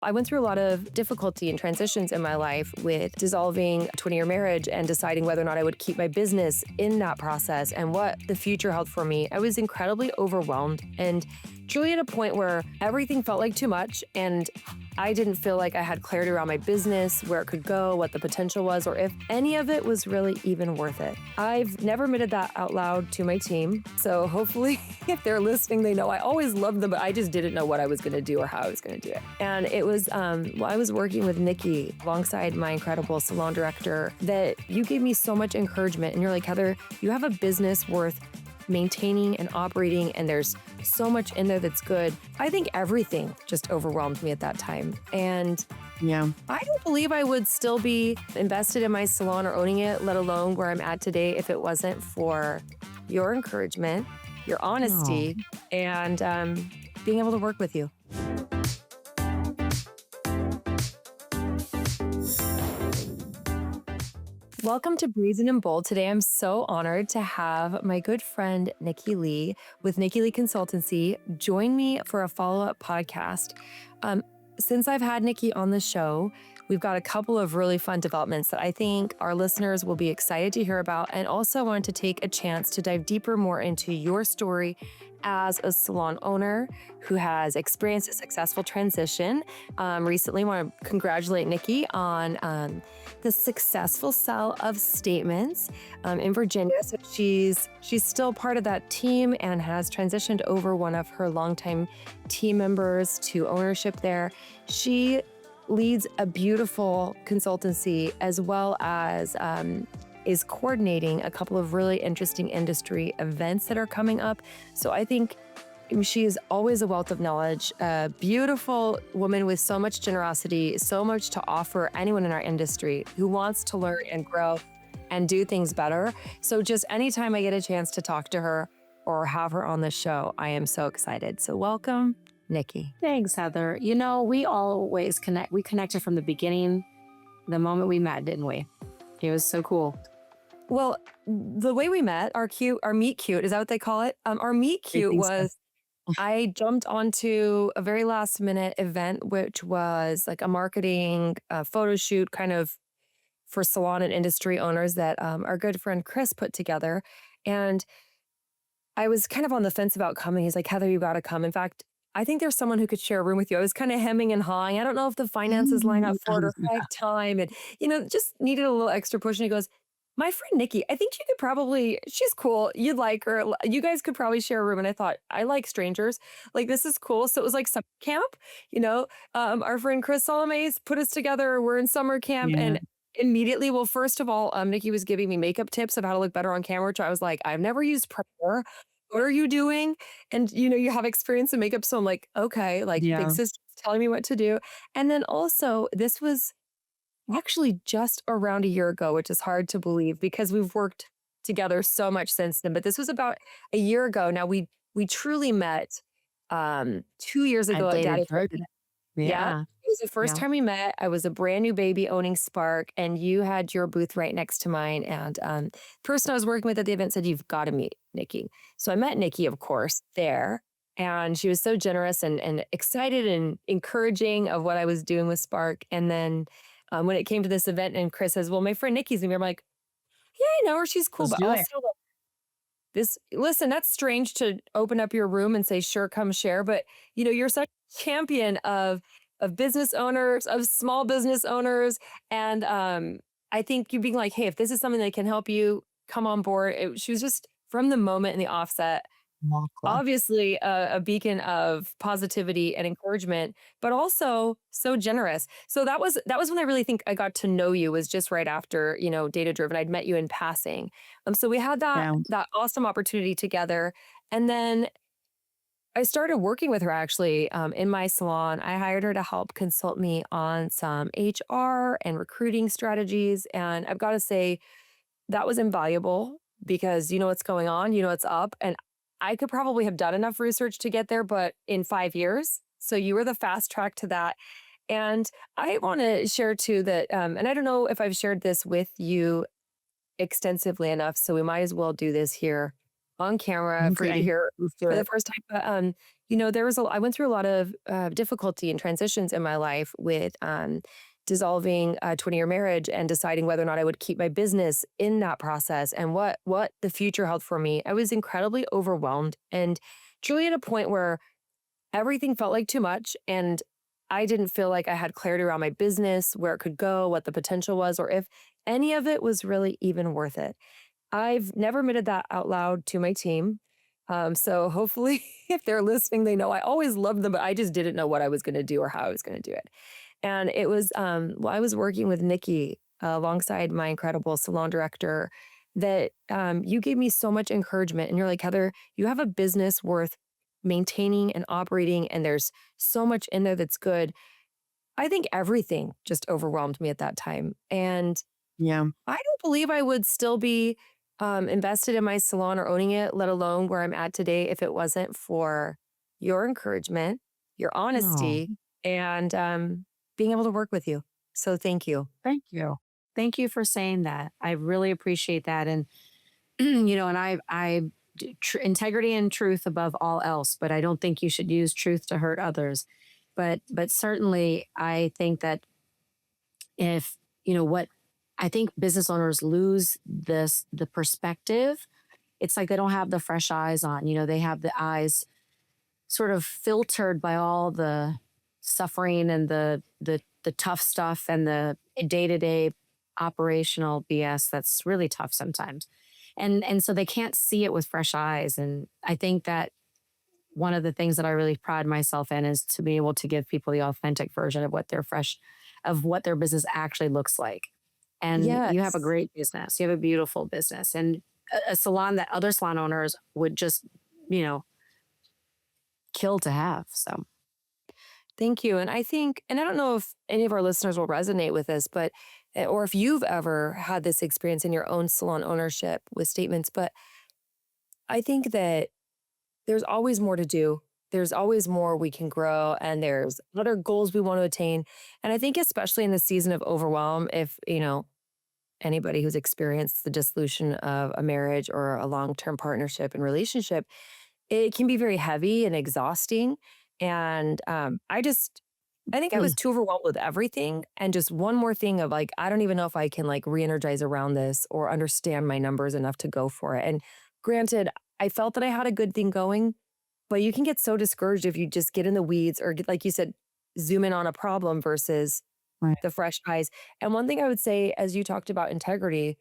I went through a lot of difficulty and transitions in my life with dissolving a 20-year marriage and deciding whether or not I would keep my business in that process and what the future held for me. I was incredibly overwhelmed and truly at a point where everything felt like too much, and I didn't feel like I had clarity around my business, where it could go, what the potential was, or if any of it was really even worth it. I've never admitted that out loud to my team. So hopefully if they're listening, they know I always loved them, but I just didn't know what I was going to do or how I was going to do it. And it was while I was working with Nikki alongside my incredible salon director that you gave me so much encouragement. And you're like, Heather, you have a business worth maintaining and operating, and there's so much in there that's good. I think everything just overwhelmed me at that time. And I don't believe I would still be invested in my salon or owning it, let alone where I'm at today, if it wasn't for your encouragement, your honesty, and being able to work with you. Welcome to Brazen and Bold. Today, I'm so honored to have my good friend, Nikki Lee with Nikki Lee Consultancy join me for a follow-up podcast. Since I've had Nikki on the show, we've got a couple of really fun developments that I think our listeners will be excited to hear about. And also I wanted to take a chance to dive deeper more into your story as a salon owner who has experienced a successful transition. Recently, I want to congratulate Nikki on the successful sale of Statements in Virginia. So she's still part of that team and has transitioned over one of her longtime team members to ownership there. She leads a beautiful consultancy as well as is coordinating a couple of really interesting industry events that are coming up. So I think she is always a wealth of knowledge, a beautiful woman with so much generosity, so much to offer anyone in our industry who wants to learn and grow and do things better. So just anytime I get a chance to talk to her or have her on the show, I am so excited. So welcome, Nikki. Thanks, Heather. You know, we always connect. We connected from the beginning, the moment we met, didn't we? It was so cool. Well, the way we met, our meet cute, is that what they call it? Our meet cute was, I jumped onto a very last minute event, which was like a marketing photo shoot kind of for salon and industry owners that our good friend Chris put together. And I was kind of on the fence about coming. He's like, Heather, you got to come. In fact, I think there's someone who could share a room with you. I was kind of hemming and hawing. I don't know if the finances line up for it or if I have time. And, just needed a little extra push. And he goes, my friend Nikki, I think you could probably, she's cool. You'd like her. You guys could probably share a room. And I thought, I like strangers. Like, this is cool. So it was like summer camp, our friend Chris Solome's put us together. We're in summer camp and immediately, well, first of all, Nikki was giving me makeup tips of how to look better on camera, which I was like, I've never used primer. What are you doing? And, you have experience in makeup. So I'm like, okay, big sister's telling me what to do. And then also this was actually just around a year ago, which is hard to believe because we've worked together so much since then. But this was about a year ago. Now we truly met 2 years ago at Daddy. Yeah. It was the first time we met. I was a brand new baby owning Spark, and you had your booth right next to mine. And the person I was working with at the event said, you've got to meet Nikki. So I met Nikki, of course, there. And she was so generous and excited and encouraging of what I was doing with Spark. And then when it came to this event and Chris says, well, my friend Nikki's gonna be, I'm like, yeah, I know her. She's cool. But also listen, that's strange to open up your room and say, sure, come share. But you're such a champion of business owners, of small business owners. And I think you being like, hey, if this is something that can help you, come on board. She was just from the moment in the offset, obviously a beacon of positivity and encouragement, but also so generous. So that was when I really think I got to know you, was just right after, Data Driven. I'd met you in passing. So we had that awesome opportunity together. And then I started working with her actually in my salon. I hired her to help consult me on some HR and recruiting strategies. And I've got to say that was invaluable because you know what's going on, what's up. And I could probably have done enough research to get there, but in 5 years. So you were the fast track to that. And I want to share too that, and I don't know if I've shared this with you extensively enough, so we might as well do this here on camera for you to Okay. hear Let's do for the it. first time. But, I went through a lot of difficulty and transitions in my life with dissolving a 20-year marriage and deciding whether or not I would keep my business in that process and what the future held for me. I was incredibly overwhelmed and truly at a point where everything felt like too much. And I didn't feel like I had clarity around my business, where it could go, what the potential was, or if any of it was really even worth it. I've never admitted that out loud to my team. So hopefully, if they're listening, they know I always loved them, but I just didn't know what I was going to do or how I was going to do it. And it was, I was working with Nikki alongside my incredible salon director that you gave me so much encouragement. And you're like, Heather, you have a business worth maintaining and operating, and there's so much in there that's good. I think everything just overwhelmed me at that time. And Yeah. I don't believe I would still be invested in my salon or owning it, let alone where I'm at today, if it wasn't for your encouragement, your No, honesty, and being able to work with you. So thank you. thank you. Thank you for saying that. I really appreciate that. And, and integrity and truth above all else, but I don't think you should use truth to hurt others. But certainly I think that if, what I think business owners lose the perspective. It's like they don't have the fresh eyes on, they have the eyes sort of filtered by all the suffering and the tough stuff and the day-to-day operational BS that's really tough sometimes. And so they can't see it with fresh eyes. And I think that one of the things that I really pride myself in is to be able to give people the authentic version of what their business actually looks like. And you have a Yes. great business. You have a beautiful business and a salon that other salon owners would just, you know, kill to have. So, Thank you. And I think, and I don't know if any of our listeners will resonate with this, but, or if you've ever had this experience in your own salon ownership with statements, but I think that there's always more to do. There's always more we can grow, and there's other goals we want to attain. And I think, especially in the season of overwhelm, if, anybody who's experienced the dissolution of a marriage or a long term partnership and relationship, it can be very heavy and exhausting. And I think I was too overwhelmed with everything. And just one more thing of like, I don't even know if I can like re energize around this or understand my numbers enough to go for it. And granted, I felt that I had a good thing going, but you can get so discouraged if you just get in the weeds or get, like you said, zoom in on a problem versus right, the fresh eyes. And one thing I would say, as you talked about integrity,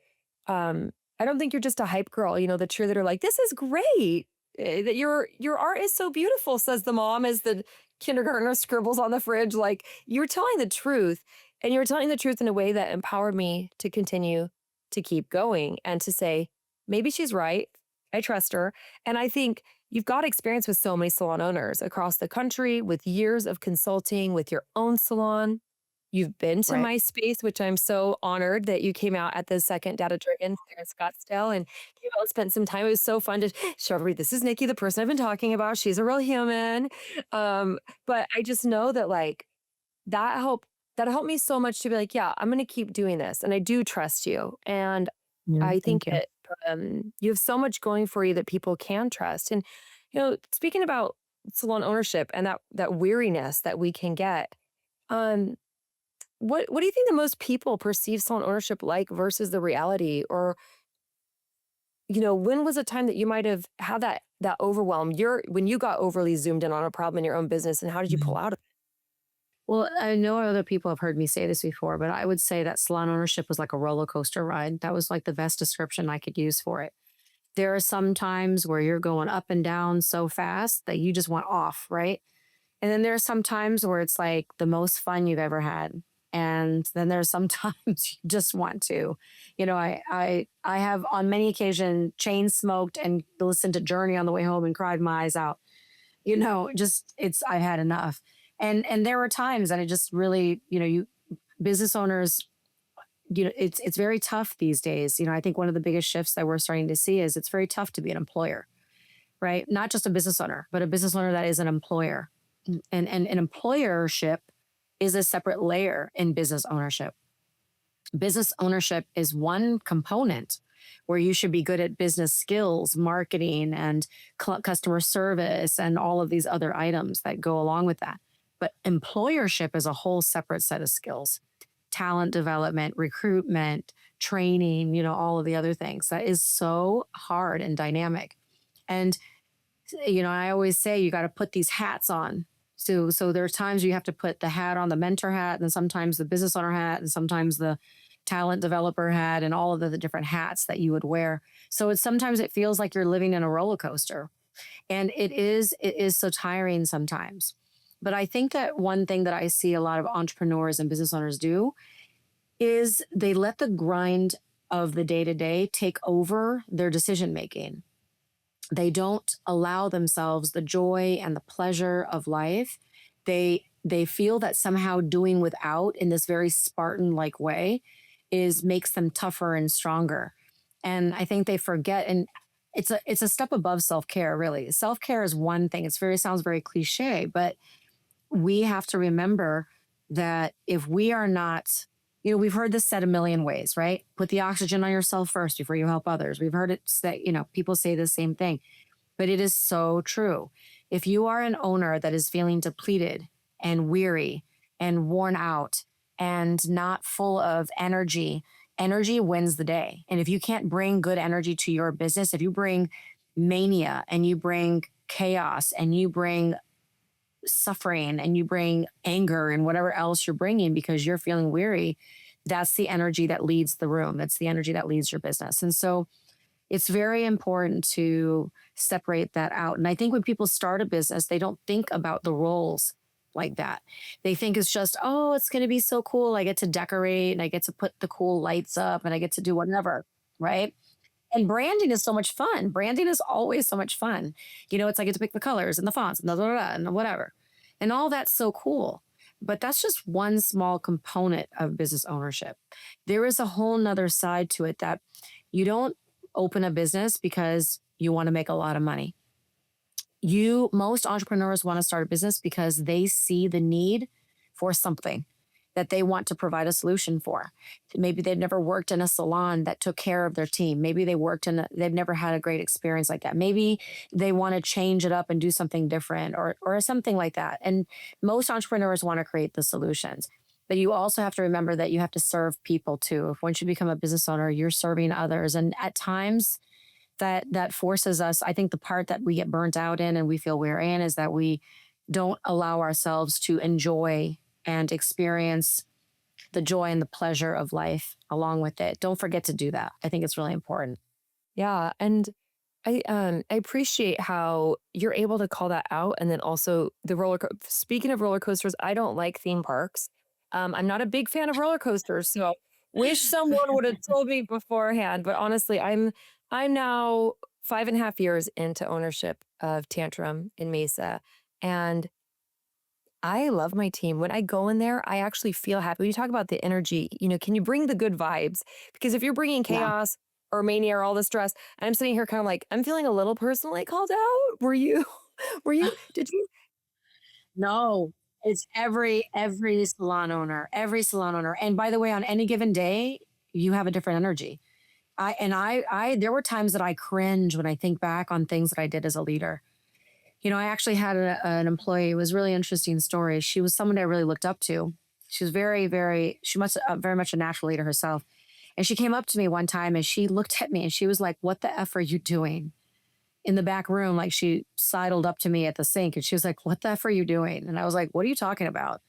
I don't think you're just a hype girl, the cheerleader, like, this is great. That your art is so beautiful, says the mom as the kindergartner scribbles on the fridge. Like, you're telling the truth. And you're telling the truth in a way that empowered me to continue to keep going and to say, maybe she's right. I trust her. And I think you've got experience with so many salon owners across the country with years of consulting with your own salon. You've been to right. my space, which I'm so honored that you came out at the second Data Driven there in Scottsdale and came out and spent some time. It was so fun to show everybody, this is Nikki, the person I've been talking about. She's a real human. Um, but I just know that like that helped that helped me so much to be like, yeah, I'm gonna keep doing this. And I do trust you. And Yeah, I think thank you. that you have so much going for you that people can trust. And speaking about salon ownership and that weariness that we can get, um, what do you think that most people perceive salon ownership like versus the reality? Or, when was a time that you might have had that overwhelm? When you got overly zoomed in on a problem in your own business, and how did you pull Mhm. out of it? Well, I know other people have heard me say this before, but I would say that salon ownership was like a roller coaster ride. That was like the best description I could use for it. There are some times where you're going up and down so fast that you just want off, right? And then there are some times where it's like the most fun you've ever had. And then there's some times you just want to. I have on many occasions chain smoked and listened to Journey on the way home and cried my eyes out. Just it's I've had enough. And there were times that it just really, you business owners, it's very tough these days. I think one of the biggest shifts that we're starting to see is it's very tough to be an employer, right? Not just a business owner, but a business owner that is an employer. And an employership is a separate layer in business ownership. Business ownership is one component, where you should be good at business skills, marketing, and customer service, and all of these other items that go along with that. But employership is a whole separate set of skills: talent development, recruitment, training, all of the other things. That is so hard and dynamic. And I always say you got to put these hats on. So there's times you have to put the hat on, the mentor hat, and sometimes the business owner hat, and sometimes the talent developer hat, and all of the different hats that you would wear. So it's sometimes it feels like you're living in a roller coaster, and it is so tiring sometimes. But I think that one thing that I see a lot of entrepreneurs and business owners do is they let the grind of the day to day take over their decision making. They don't allow themselves the joy and the pleasure of life. They feel that somehow doing without in this very Spartan like way is makes them tougher and stronger. And I think they forget, and it's a step above self-care, really. Self-care is one thing. Sounds very cliche, but we have to remember that if we are not, we've heard this said a million ways, right? Put the oxygen on yourself first before you help others. We've heard it say, people say the same thing, but it is so true. If you are an owner that is feeling depleted and weary and worn out and not full of energy, energy wins the day. And if you can't bring good energy to your business, if you bring mania and you bring chaos and you bring suffering and you bring anger and whatever else you're bringing because you're feeling weary, that's the energy that leads the room. That's the energy that leads your business. And so it's very important to separate that out. And I think when people start a business, they don't think about the roles like that. They think it's just, oh, it's going to be so cool. I get to decorate and I get to put the cool lights up and I get to do whatever. Right. And branding is so much fun. Branding is always so much fun. It's I get to pick the colors and the fonts and and whatever. And all that's so cool. But that's just one small component of business ownership. There is a whole nother side to it that you don't open a business because you want to make a lot of money. Most entrepreneurs want to start a business because they see the need for something that they want to provide a solution for. Maybe they've never worked in a salon that took care of their team. Maybe they've never had a great experience like that. Maybe they want to change it up and do something different or something like that. And most entrepreneurs want to create the solutions. But you also have to remember that you have to serve people too. If once you become a business owner, you're serving others. And at times that forces us, I think the part that we get burnt out in and we feel we're in is that we don't allow ourselves to enjoy and experience the joy and the pleasure of life along with it. Don't forget to do that. I think it's really important. Yeah, and I appreciate how you're able to call that out, and then also the speaking of roller coasters, I don't like theme parks. I'm not a big fan of roller coasters, so wish someone would have told me beforehand. But honestly, I'm now 5.5 years into ownership of Tantrum in Mesa, and I love my team. When I go in there, I actually feel happy. When you talk about the energy, can you bring the good vibes? Because if you're bringing Yeah. chaos or mania or all the stress, and I'm sitting here kind of like, I'm feeling a little personally called out. Were you, did you? No, it's every every salon owner. And by the way, on any given day, you have a different energy. I there were times that I cringe when I think back on things that I did as a leader. I actually had an employee. It was a really interesting story. She was someone I really looked up to. She was she must very much a natural leader herself. And she came up to me one time and she looked at me and she was like, "What the F are you doing?" In the back room, like she sidled up to me at the sink and she was like, "What the F are you doing?" And I was like, "What are you talking about?"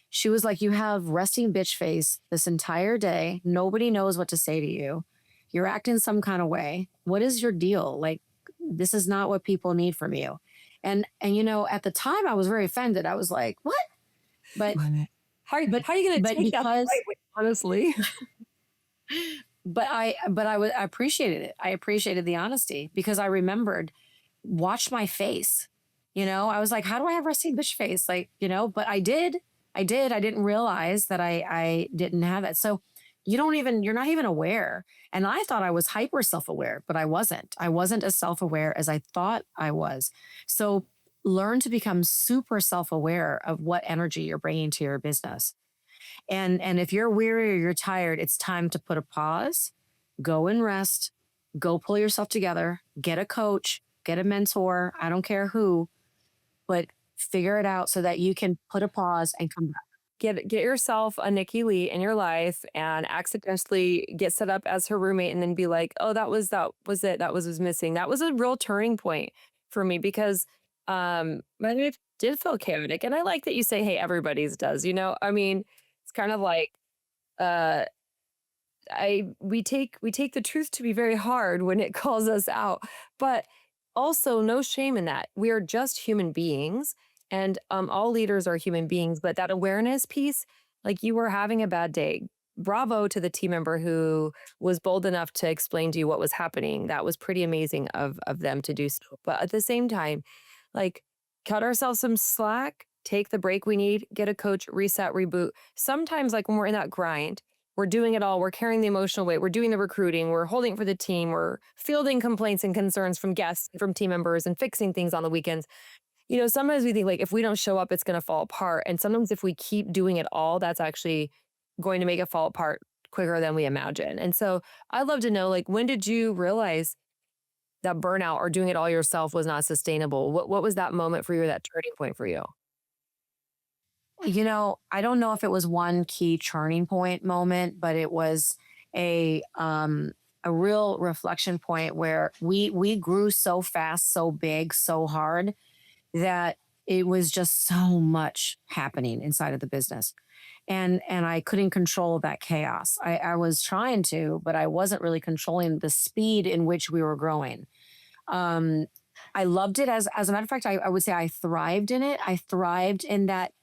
She was like, "You have resting bitch face this entire day. Nobody knows what to say to you. You're acting some kind of way. What is your deal? Like, this is not what people need from you." And at the time I was very offended. I was like, "What?" But Right. but How are you going to but take that the because right way? Honestly. I appreciated it. I appreciated the honesty because I remembered, watch my face. I was like, how do I have resting bitch face? Like, but I did. I did. I didn't realize that I didn't have it. So you're not even aware. And I thought I was hyper self-aware, but I wasn't. I wasn't as self-aware as I thought I was. So learn to become super self-aware of what energy you're bringing to your business. And if you're weary or you're tired, it's time to put a pause, go and rest, Go pull yourself together, get a coach, get a mentor. I don't care who, but figure it out so that you can put a pause and come back. Get yourself a Nikki Lee in your life and accidentally get set up as her roommate and then be like, "Oh, that was it. That was missing." That was a real turning point for me because my life did feel chaotic. And I like that you say, "Hey, everybody's does." I mean, it's kind of like uh I we take the truth to be very hard when it calls us out, but also no shame in that. We are just human beings, and all leaders are human beings. But that awareness piece, like you were having a bad day, bravo to the team member who was bold enough to explain to you what was happening. That was pretty amazing of them to do so. But at the same time, like cut ourselves some slack. Take the break we need, get a coach, reset, reboot. Sometimes, like when we're in that grind, we're doing it all. We're carrying the emotional weight. We're doing the recruiting. We're holding it for the team. We're fielding complaints and concerns from guests, from team members, and fixing things on the weekends. Sometimes we think like if we don't show up, it's going to fall apart. And sometimes if we keep doing it all, that's actually going to make it fall apart quicker than we imagine. And so I'd love to know, like, when did you realize that burnout or doing it all yourself was not sustainable? What was that moment for you, or that turning point for you? I don't know if it was one key turning point moment, but it was a real reflection point where we grew so fast, so big, so hard that it was just so much happening inside of the business. And I couldn't control that chaos. I was trying to, but I wasn't really controlling the speed in which we were growing. Um, I loved it as a matter of fact, I would say I thrived in it. I thrived in that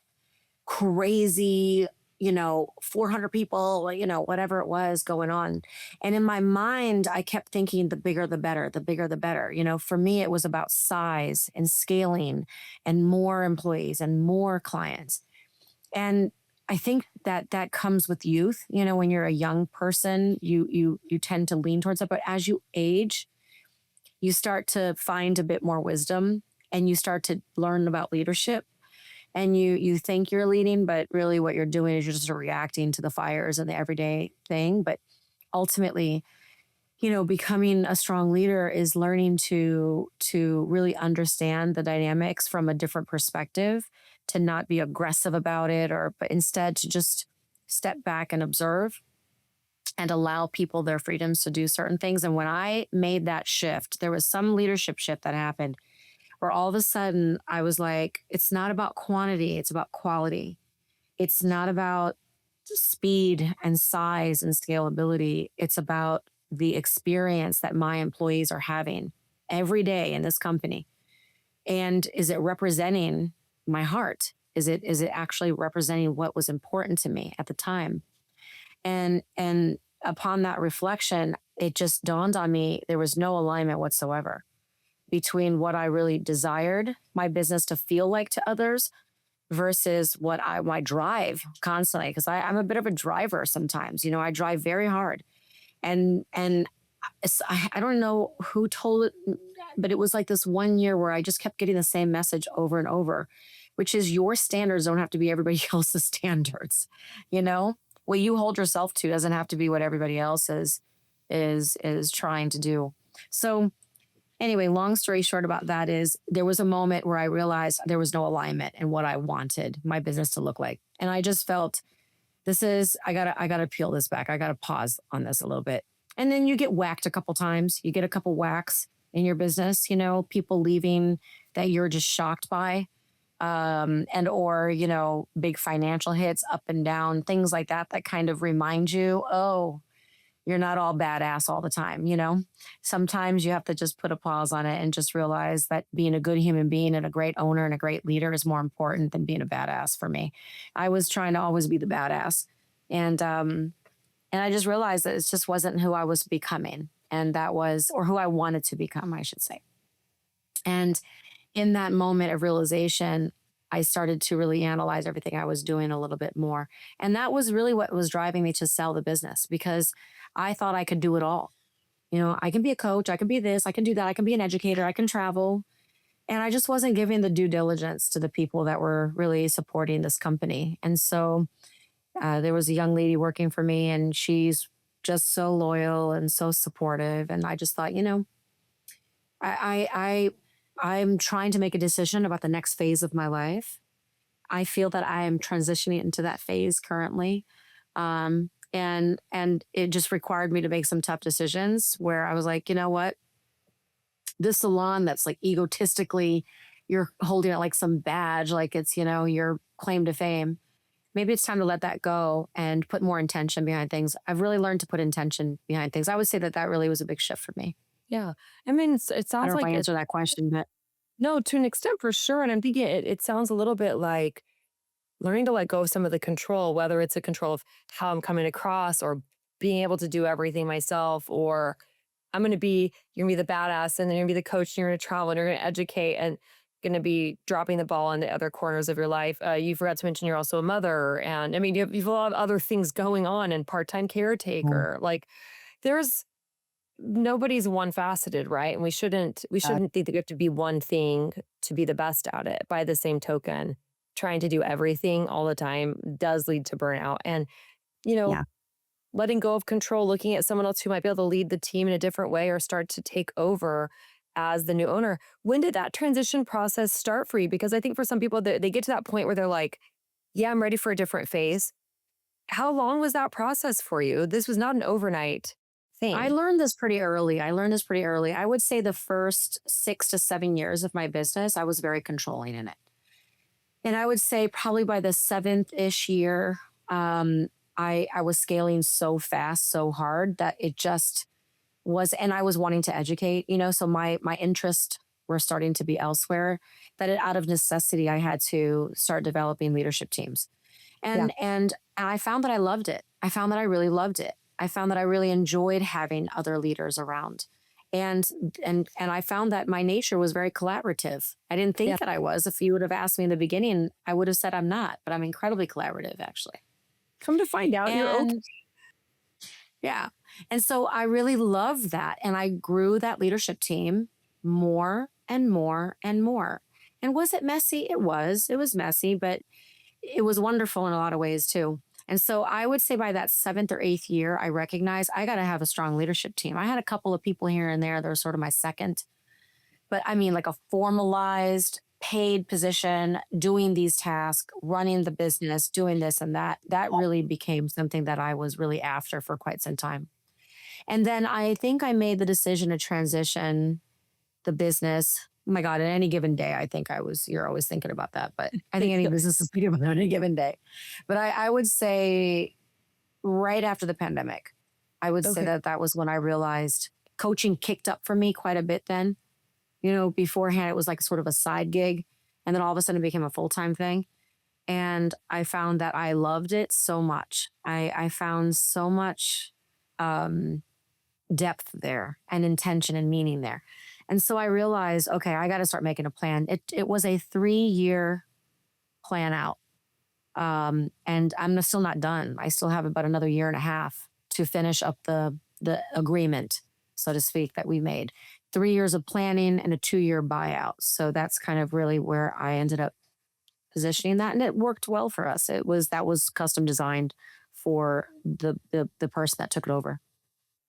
crazy, 400 people, whatever it was going on. And in my mind, I kept thinking the bigger the better, the bigger the better. For me, it was about size and scaling and more employees and more clients. And I think that that comes with youth. When you're a young person, you tend to lean towards it. But as you age, you start to find a bit more wisdom and you start to learn about leadership and you think you're leading, but really what you're doing is you're just reacting to the fires and the everyday thing. But ultimately, becoming a strong leader is learning to really understand the dynamics from a different perspective, to not be aggressive about it, or but instead to just step back and observe and allow people their freedoms to do certain things. And when I made that shift, there was some leadership shift that happened where all of a sudden I was like, it's not about quantity, it's about quality. It's not about speed and size and scalability. It's about the experience that my employees are having every day in this company. And is it representing my heart? Is it actually representing what was important to me at the time? And upon that reflection, it just dawned on me there was no alignment whatsoever between what I really desired my business to feel like to others versus what I my drive constantly, because I'm a bit of a driver sometimes. I drive very hard. And I don't know who told it, but it was like this one year where I just kept getting the same message over and over, which is your standards don't have to be everybody else's standards. You know, what you hold yourself to doesn't have to be what everybody else is trying to do. So anyway, long story short about that is there was a moment where I realized there was no alignment in what I wanted my business to look like. And I just felt I gotta peel this back. I gotta pause on this a little bit. And then you get whacked a couple times. You get a couple whacks in your business, people leaving that you're just shocked by. And or, big financial hits up and down, things like that, that kind of remind you, oh, you're not all badass all the time. Sometimes you have to just put a pause on it and just realize that being a good human being and a great owner and a great leader is more important than being a badass for me. I was trying to always be the badass. And I just realized that it just wasn't who I was becoming. And that was, or who I wanted to become, I should say. And in that moment of realization, I started to really analyze everything I was doing a little bit more. And that was really what was driving me to sell the business, because I thought I could do it all. I can be a coach, I can be this, I can do that, I can be an educator, I can travel. And I just wasn't giving the due diligence to the people that were really supporting this company. And so there was a young lady working for me, and she's just so loyal and so supportive. And I just thought, I'm trying to make a decision about the next phase of my life. I feel that I am transitioning into that phase currently. And it just required me to make some tough decisions where I was like, you know what? This salon that's like egotistically, you're holding it like some badge, like it's, your claim to fame. Maybe it's time to let that go and put more intention behind things. I've really learned to put intention behind things. I would say that that really was a big shift for me. Yeah. I mean, it I don't sounds know if I like answered that question, but no, to an extent for sure. And I'm thinking it sounds a little bit like learning to let go of some of the control, whether it's a control of how I'm coming across or being able to do everything myself, or you're gonna be the badass and then you're gonna be the coach and you're gonna travel and you're gonna educate and gonna be dropping the ball in the other corners of your life. You forgot to mention you're also a mother. And I mean, you have a lot of other things going on and part-time mm, caretaker. Like there's nobody's one faceted, right? And we uh, shouldn't think that you have to be one thing to be the best at it. By the same token, trying to do everything all the time does lead to burnout. And, you know, yeah. letting go of control, looking at someone else who might be able to lead the team in a different way or start to take over as the new owner. When did that transition process start for you? Because I think for some people they get to that point where they're like, yeah, I'm ready for a different phase. How long was that process for you? This was not an overnight I thing. learned this pretty early. I learned this pretty early. I would say the first 6 to 7 years of my business, I was very controlling in it. And I would say probably by the seventh ish year, I was scaling so fast, so hard that it just was, and I was wanting to educate, so my interest were starting to be elsewhere. That out of necessity, I had to start developing leadership teams, Yeah. and I found that I loved it. I found that I really loved it. I found that I really enjoyed having other leaders around. And and I found that my nature was very collaborative. I didn't Yeah. think that I was. If you would have asked me in the beginning, I would have said I'm not, but I'm incredibly collaborative actually. Come to find out, you're okay. And yeah. And so I really love that. And I grew that leadership team more and more and more. And was it messy? It was. It was messy, but it was wonderful in a lot of ways too. And so I would say by that seventh or eighth year, I recognized I got to have a strong leadership team. I had a couple of people here and there that were sort of my second, but I mean, like a formalized, paid position, doing these tasks, running the business, doing this and that. That really became something that I was really after for quite some time. And then I think I made the decision to transition the business. Oh my God, at any given day, I think you're always thinking about that, but I think any business is thinking about it on any given day. But I would say right after the pandemic, I would say Okay. that that was when I realized coaching kicked up for me quite a bit then. Beforehand, it was like sort of a side gig. And then all of a sudden it became a full time thing. And I found that I loved it so much. I found so much um, depth there and intention and meaning there. And so I realized, okay, I got to start making a plan. It was a 3 year plan out. And I'm still not done. I still have about another year and a half to finish up the agreement, so to speak, that we made. 3 years of planning and a 2 year buyout. So that's kind of really where I ended up positioning that. And it worked well for us. That was custom designed for the person that took it over.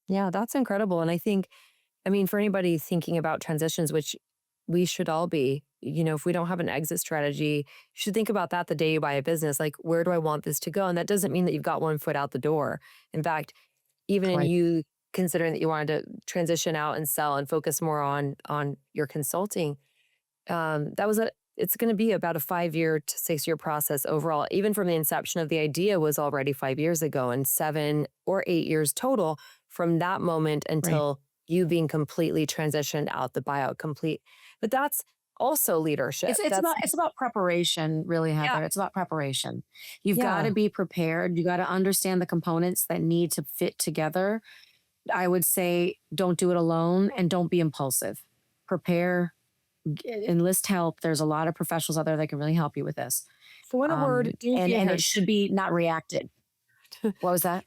Yeah, that's incredible. And I mean, for anybody thinking about transitions, which we should all be, if we don't have an exit strategy, you should think about that the day you buy a business. Like, where do I want this to go? And that doesn't mean that you've got one foot out the door. In fact, even in Right. you considering that you wanted to transition out and sell and focus more on your consulting, it's going to be about a 5 year to 6 year process overall. Even from the inception of the idea was already 5 years ago, and 7 or 8 years total from that moment Right. until you being completely transitioned out, the buyout complete. But that's also leadership. It's about preparation, really, Yeah, Heather. It's about preparation. You've got to yeah, be prepared. You got to understand the components that need to fit together. I would say don't do it alone and don't be impulsive. Prepare, enlist help. There's a lot of professionals out there that can really help you with this. for in a word, don't And be a and it should hairstylist. be not reacted. What was that?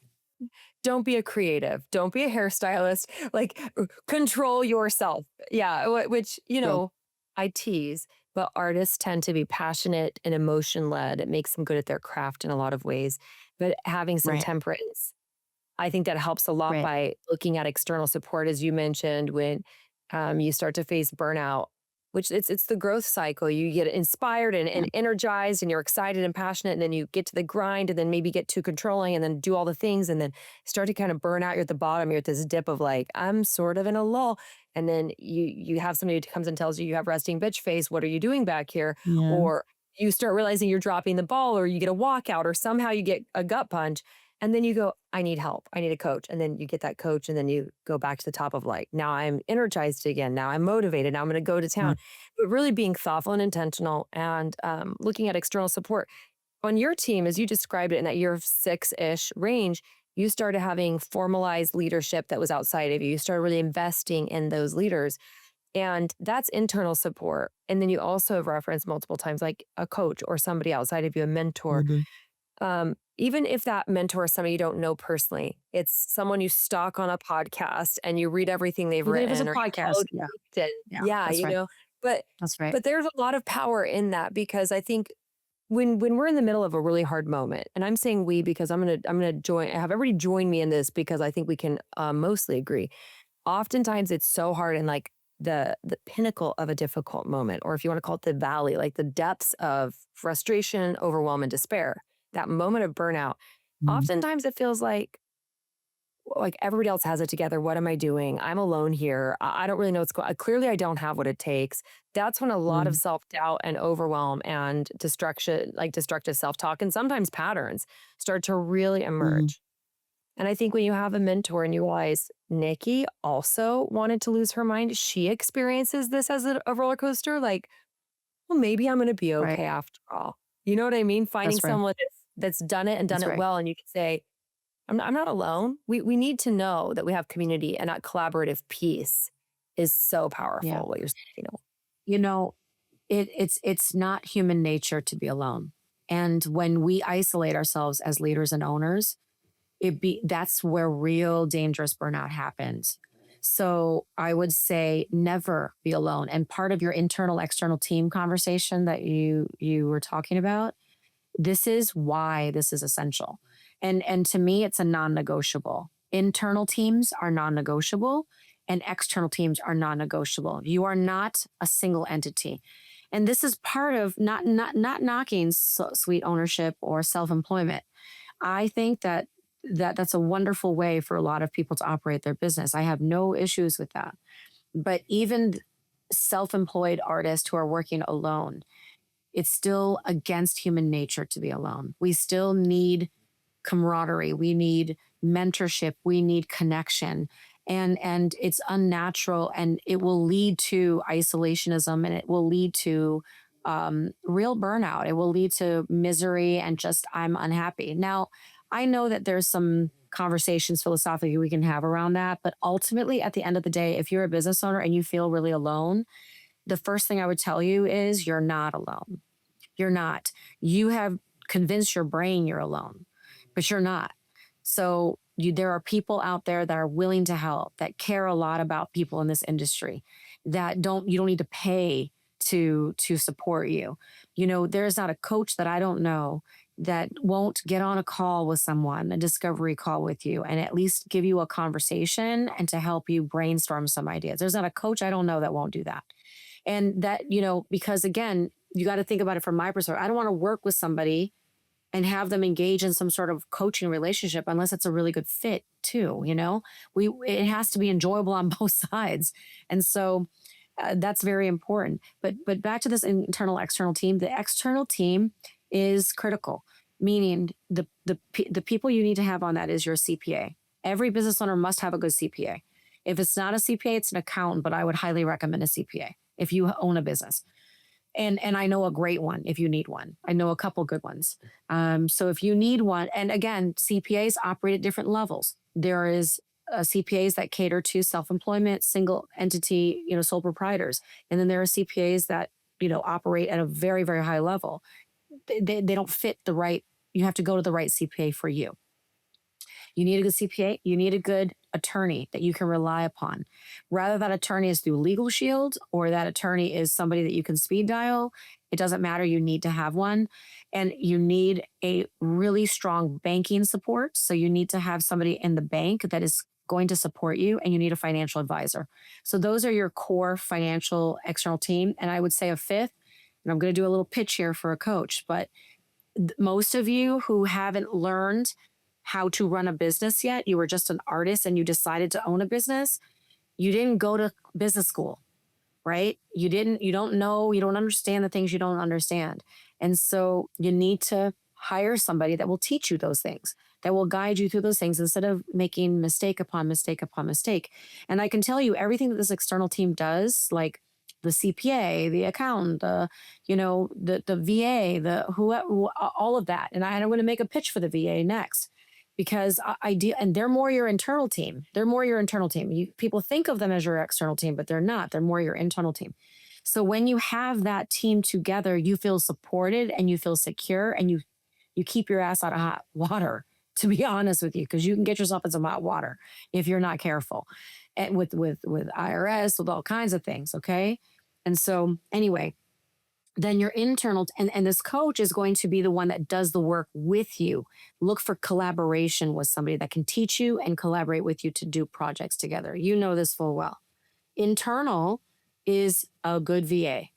Don't be a creative. Don't be a hairstylist. Like, control yourself. Yeah, which, True. I tease, but artists tend to be passionate and emotion led. It makes them good at their craft in a lot of ways. But having some Right. temperance, I think that helps a lot Right. by looking at external support, as you mentioned, when you start to face burnout, which it's the growth cycle. You get inspired Yeah. and energized, and you're excited and passionate, and then you get to the grind, and then maybe get too controlling, and then do all the things, and then start to kind of burn out. You're at the bottom. You're at this dip of like, I'm sort of in a lull, and then you have somebody who comes and tells you have resting bitch face. What are you doing back here? Yeah. Or you start realizing you're dropping the ball, or you get a walkout, or somehow you get a gut punch, and then you go, I need help. I need a coach. And then you get that coach, and then you go back to the top of like, now I'm energized again. Now I'm motivated. Now I'm going to go to Yeah. town. But really being thoughtful and intentional, and looking at external support. On your team, as you described it in that year 6-ish range, you started having formalized leadership that was outside of you. You started really investing in those leaders. And that's internal support. And then you also have referenced multiple times like a coach or somebody outside of you, a mentor. Mhm. Even if that mentor is somebody you don't know personally, it's someone you stalk on a podcast and you read everything they've Even if it's a written, or you follow podcast. Yeah. LinkedIn. Yeah. Yeah, That's right. but That's right. but there's a lot of power in that, because I think when we're in the middle of a really hard moment, and I'm saying we because I'm gonna have everybody join me in this, because I think we can mostly agree. Oftentimes it's so hard in like the pinnacle of a difficult moment, or if you want to call it the valley, like the depths of frustration, overwhelm, and despair, that moment of burnout. Mhm. Oftentimes it feels like everybody else has it together. What am I doing? I'm alone here. I don't really know what's going on. Clearly, I don't have what it takes. That's when a lot of Mhm. self doubt and overwhelm and destruction, like destructive self talk, and sometimes patterns start to really Mhm. emerge. And I think when you have a mentor and you realize Nikki also wanted to lose her mind, she experiences this as a roller coaster. Like, well, maybe I'm going to be Right. okay after all. You know what I mean? Finding That's right. someone that's done it and done That's it right. well, and you can say, I'm not alone. We need to know that we have community, and that collaborative piece is so Yeah. powerful. What you're saying. You know, it's not human nature to be alone. And when we isolate ourselves as leaders and owners, that's where real dangerous burnout happens. So I would say never be alone. And part of your internal external team conversation that you were talking about, this is why this is essential. And to me it's a non-negotiable. Internal teams are non-negotiable and external teams are non-negotiable. You are not a single entity. And this is part of not knocking sweet ownership or self-employment. I think that's a wonderful way for a lot of people to operate their business. I have no issues with that. But even self-employed artists who are working alone, it's still against human nature to be alone. We still need camaraderie. We need mentorship. We need connection. And it's unnatural, and it will lead to isolationism, and it will lead to real burnout. It will lead to misery and just I'm unhappy. Now, I know that there's some conversations philosophically we can have around that, but ultimately at the end of the day, if you're a business owner and you feel really alone, the first thing I would tell you is you're not alone. You're not. You have convinced your brain you're alone, but you're not. So there are people out there that are willing to help, that care a lot about people in this industry, that you don't need to pay to support you. You know, there's not a coach that I don't know that won't get on a call with someone, a discovery call with you, and at least give you a conversation and to help you brainstorm some ideas. There's not a coach I don't know that won't do that. And that, because again, you got to think about it from my perspective. I don't want to work with somebody and have them engage in some sort of coaching relationship unless it's a really good fit too. It has to be enjoyable on both sides. And so that's very important. But back to this internal external team, the external team is critical, meaning the people you need to have on that is your CPA. Every business owner must have a good CPA. If it's not a CPA, it's an accountant, but I would highly recommend a CPA if you own a business. And I know a great one if you need one. I know a couple good ones. So if you need one, and again, CPAs operate at different levels. There is CPAs that cater to self-employment, single entity, sole proprietors, and then there are CPAs that operate at a very, very high level. They don't fit the right. You have to go to the right CPA for you. You need a good CPA. You need a good attorney that you can rely upon. Rather that attorney is through Legal Shield or that attorney is somebody that you can speed dial, It doesn't matter. You need to have one, and you need a really strong banking support. So you need to have somebody in the bank that is going to support you, and you need a financial advisor. So those are your core financial external team. And I would say a fifth, and I'm going to do a little pitch here for a coach, but most of you who haven't learned how to run a business yet, you were just an artist and you decided to own a business, you didn't go to business school, right? You don't know, you don't understand the things you don't understand. And so you need to hire somebody that will teach you those things, that will guide you through those things instead of making mistake upon mistake upon mistake. And I can tell you everything that this external team does, like the CPA, the accountant, the VA, the who all of that. And I'm going to make a pitch for the VA next because and they're more your internal team. They're more your internal team. People think of them as your external team, but they're not. They're more your internal team. So when you have that team together, you feel supported and you feel secure, and you keep your ass out of hot water, to be honest with you, because you can get yourself in some hot water if you're not careful. And with IRS, with all kinds of things, okay? And so anyway, then your internal and this coach is going to be the one that does the work with you. Look for collaboration with somebody that can teach you and collaborate with you to do projects together. You know this full well. Internal is a good VA.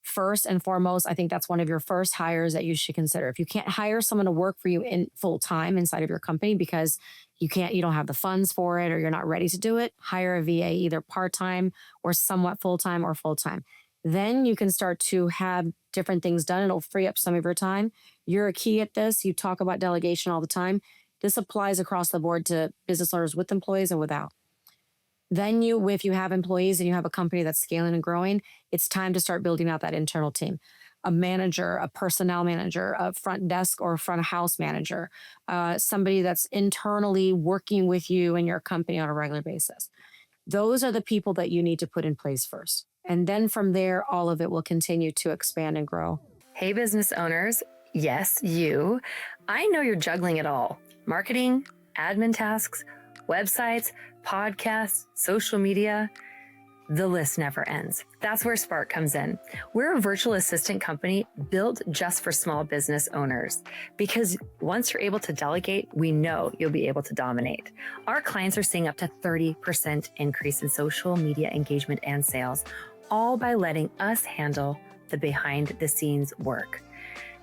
First and foremost, I think that's one of your first hires that you should consider. If you can't hire someone to work for you in full time inside of your company because you don't have the funds for it, or you're not ready to do it, hire a VA, either part-time or somewhat full-time or full-time. Then you can start to have different things done. It'll free up some of your time. You're a key at this. You talk about delegation all the time. This applies across the board to business owners with employees and without. Then if you have employees and you have a company that's scaling and growing, it's time to start building out that internal team. A manager, a personnel manager, a front desk or front of house manager, somebody that's internally working with you and your company on a regular basis. Those are the people that you need to put in place first. And then from there, all of it will continue to expand and grow. Hey, business owners. Yes, you. I know you're juggling it all. Marketing, admin tasks, websites, podcasts, social media. The list never ends. That's where Spark comes in. We're a virtual assistant company built just for small business owners, because once you're able to delegate, we know you'll be able to dominate. Our clients are seeing up to 30% increase in social media engagement and sales, all by letting us handle the behind the scenes work.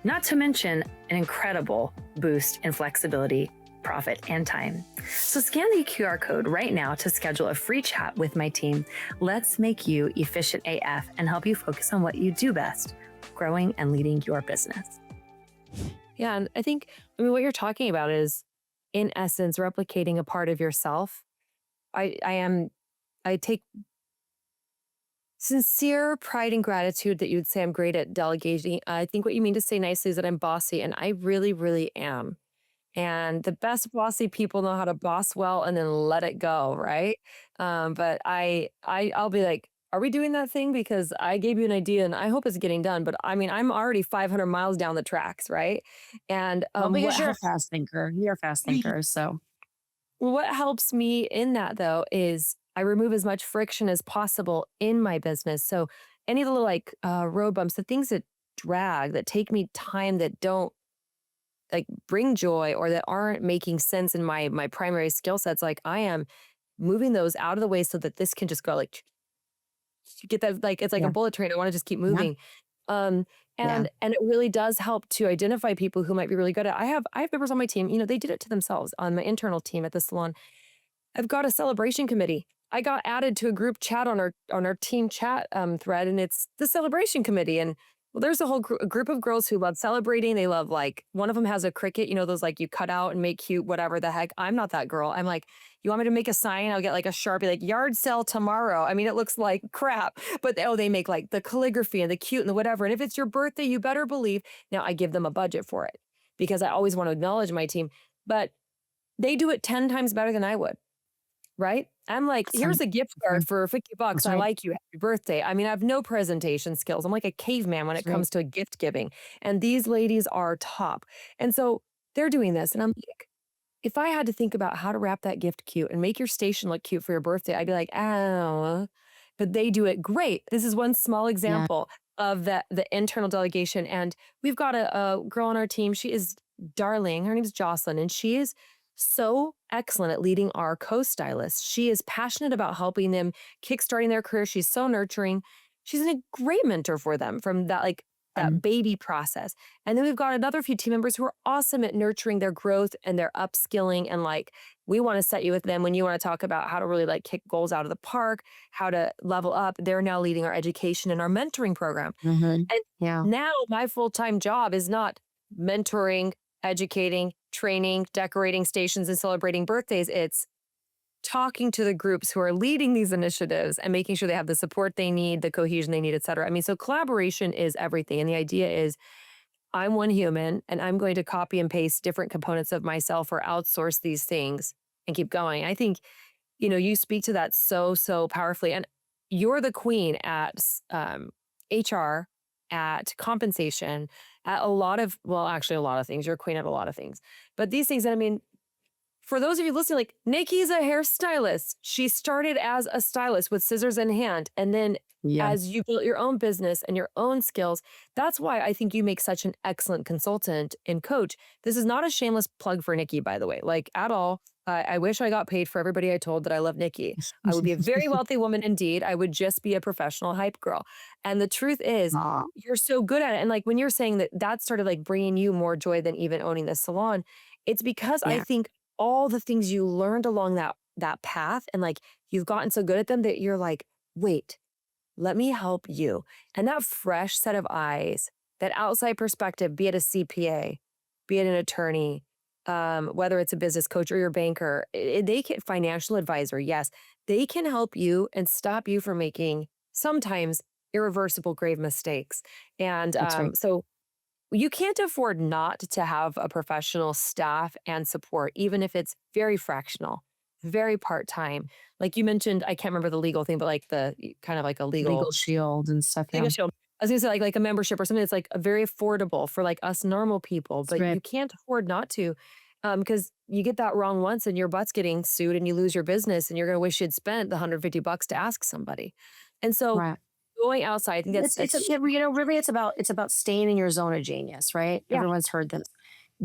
Not to mention an incredible boost in flexibility, profit, and time. So scan the QR code right now to schedule a free chat with my team. Let's make you efficient AF and help you focus on what you do best, growing and leading your business. Yeah, and I what you're talking about is, in essence, replicating a part of yourself. I take sincere pride and gratitude that you would say I'm great at delegating. I think what you mean to say nicely is that I'm bossy, and I really, really am. And the best bossy people know how to boss well and then let it go, right? But I'll be like, are we doing that thing? Because I gave you an idea and I hope it's getting done. But I mean, I'm already 500 miles down the tracks, right? And Well, because you're a fast thinker. You're a fast thinker. So what helps me in that, though, is I remove as much friction as possible in my business. So any of the little road bumps, the things that drag, that take me time, that don't bring joy, or that aren't making sense in my primary skill sets, like I am moving those out of the way so that this can just go get that, it's like a yeah, bullet train. I want to just keep yeah, moving. Um yeah, and it really does help to identify people who might be really good at. I have members on my team, they did it to themselves. On my internal team at the salon, I've got a celebration committee. I got added to a group chat on our team chat thread, and it's the celebration committee. And well, there's a whole group of girls who love celebrating. They love, one of them has a cricket, those you cut out and make cute, whatever the heck. I'm not that girl. I'm like, you want me to make a sign? I'll get a Sharpie, yard sale tomorrow. I mean, it looks like crap, but they make the calligraphy and the cute and the whatever. And if it's your birthday, you better believe. Now I give them a budget for it because I always want to acknowledge my team, but they do it 10 times better than I would. Right? I'm like, here's awesome. a gift card for $50. That's I right. like you. Happy birthday. I mean, I have no presentation skills. I'm like a caveman when it That's right. comes to gift giving. And these ladies are top. And so they're doing this. And I'm like, if I had to think about how to wrap that gift cute and make your station look cute for your birthday, I'd be like, oh, but they do it great. This is one small Yeah. example. of the internal delegation. And we've got a girl on our team. She is darling. Her name is Jocelyn, and she is so excellent at leading our co-stylists. She is passionate about helping them kickstarting their career. She's so nurturing. She's a great mentor for them from that that Um, baby process. And then we've got another few team members who are awesome at nurturing their growth and their upskilling. And like, we want to set you with them when you want to talk about how to really like kick goals out of the park, how to level up. They're now leading our education and our mentoring program. mhm. And Yeah. now my full-time job is not mentoring, educating, training, decorating stations, and celebrating birthdays. It's talking to the groups who are leading these initiatives and making sure they have the support they need, the cohesion they need, et cetera. I mean, so collaboration is everything. And the idea is I'm one human and I'm going to copy and paste different components of myself or outsource these things and keep going. I think, you speak to that so, so powerfully. And you're the queen at HR, at compensation, at a lot of, well, actually, a lot of things. You're a queen at a lot of things. But these things, and I mean, for those of you listening, like Nikki's a hairstylist. She started as a stylist with scissors in hand. And then Yeah. as you built your own business and your own skills, that's why I think you make such an excellent consultant and coach. This is not a shameless plug for Nikki, by the way, like at all. I wish I got paid for everybody I told that I love Nikki. I would be a very wealthy woman indeed. I would just be a professional hype girl. And the truth is, Aw, you're so good at it. And like when you're saying that that started like bringing you more joy than even owning the salon, it's because I yeah. think all the things you learned along that path and like you've gotten so good at them that you're like, wait, let me help you. And that fresh set of eyes, that outside perspective, be it a CPA, be it an attorney, whether it's a business coach or your banker, they can financial advisor, yes, they can help you and stop you from making sometimes irreversible grave mistakes. And That's right. so you can't afford not to have a professional staff and support, even if it's very fractional, very part time. Like you mentioned, I can't remember the legal thing, but like the kind of like a Legal shield and stuff. Yeah. legal shield. I was gonna say like a membership or something that's like very affordable for like us normal people, That's but right. you can't afford not to. Because you get that wrong once and your butt's getting sued and you lose your business and you're gonna wish you'd spent the $150 to ask somebody. And so Right. going outside, I think that's Really, it's about staying in your zone of genius, right? yeah. Everyone's heard this.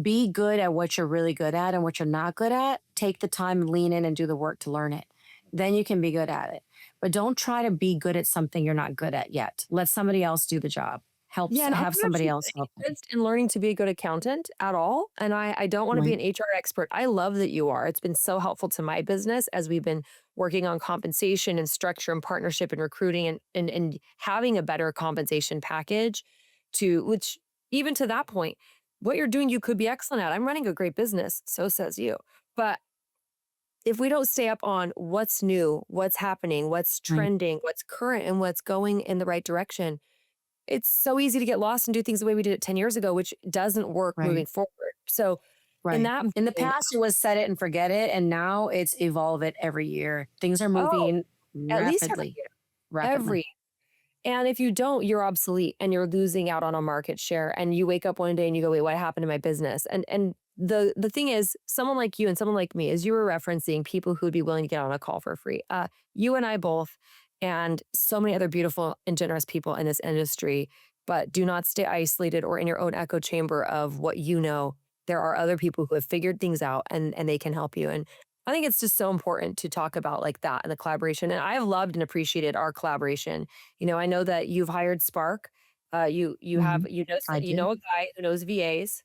Be good at what you're really good at, and what you're not good at, take the time, lean in, and do the work to learn it. Then you can be good at it. But don't try to be good at something you're not good at yet. Let somebody else do the job. Yeah, and I'm Have not somebody actually else help them. against in learning to be a good accountant at all, and I don't wanna be Right. an HR expert. I love that you are. It's been so helpful to my business as we've been working on compensation and structure and partnership and recruiting and having a better compensation package to which even to that point, what you're doing, you could be excellent at. I'm running a great business, so says you. But if we don't stay up on what's new, what's happening, what's Right. trending, what's current, and what's going in the right direction, it's so easy to get lost and do things the way we did it 10 years ago, which doesn't work Right. moving forward. So in Right. that In the vein, past, it was set it and forget it, and now it's evolve it every year. Things are oh, moving at least every rapidly, year, rapidly. every and if you don't, you're obsolete and you're losing out on a market share. And you wake up one day and you go, wait, what happened to my business? And the thing is, someone like you and someone like me, as you were referencing people who would be willing to get on a call for free. You and I both, and so many other beautiful and generous people in this industry, but do not stay isolated or in your own echo chamber of what you know. There are other people who have figured things out and they can help you. And I think it's just so important to talk about like that and the collaboration. And I have loved and appreciated our collaboration. I know that you've hired Spark. You have Mhm. I you do. know a guy who knows VAs.